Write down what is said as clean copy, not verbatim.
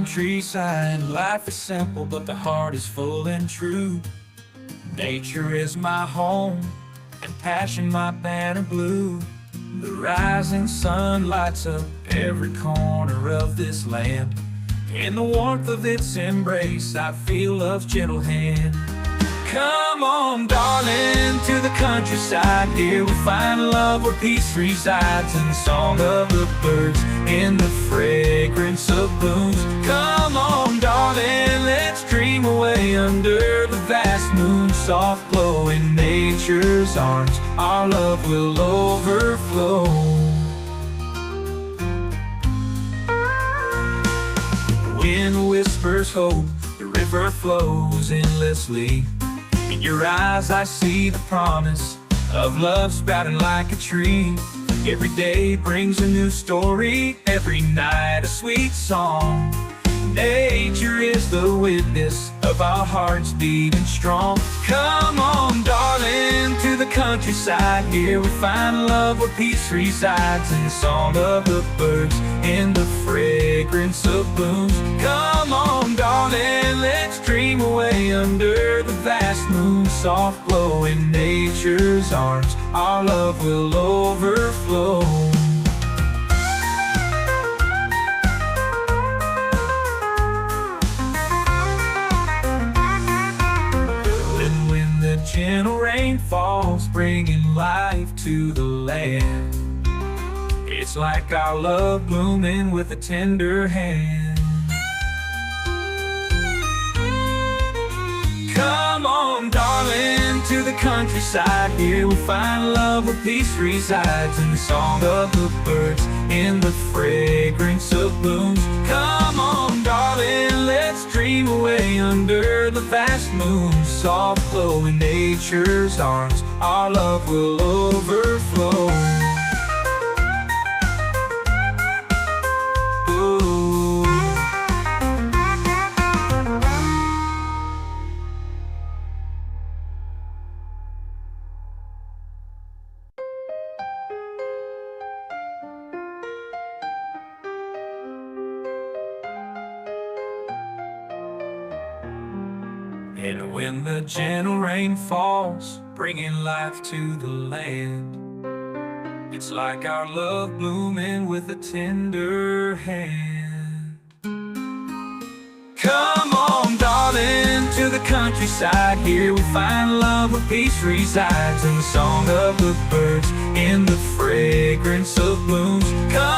countryside. Life is simple, but the heart is full and true. Nature is my home, and passion my banner blue. The rising sun lights up every corner of this land. In the warmth of its embrace, I feel love's gentle hand. Come on, darling, to the countryside. Here we find love where peace resides. In the song of the birds, in the fragrance of blooms. Come on, darling, let's dream away under the vast moon's soft glow. In nature's arms, our love will overflow. The wind whispers hope, the river flows endlessly. In your eyes I see the promise of love sprouting like a tree. Every day brings a new story, every night a sweet song. Nature is the witness of our hearts beating strong. Come on, darling, to the countryside. Here we find love where peace resides. In the song of the birds, in the fragrance of blooms. Come on, darling, let's dream away under the vast moon's soft glow. In nature's arms, our love will overflow. Gentle rain falls, bringing life to the land. It's like our love blooming with a tender hand. Come on, darling, to the countryside. Here we find love where peace resides. In the song of the birds, in the fragrance of blooms. Come on, darling, let's dream away under the vast moon's soft glow. In nature's arms, our love will overflow. Ooh. And when the gentle rain falls, bringing life to the land, it's like our love blooming with a tender hand. Come on, darling, to the countryside. Here we find love where peace resides. In the song of the birds, in the fragrance of blooms. Come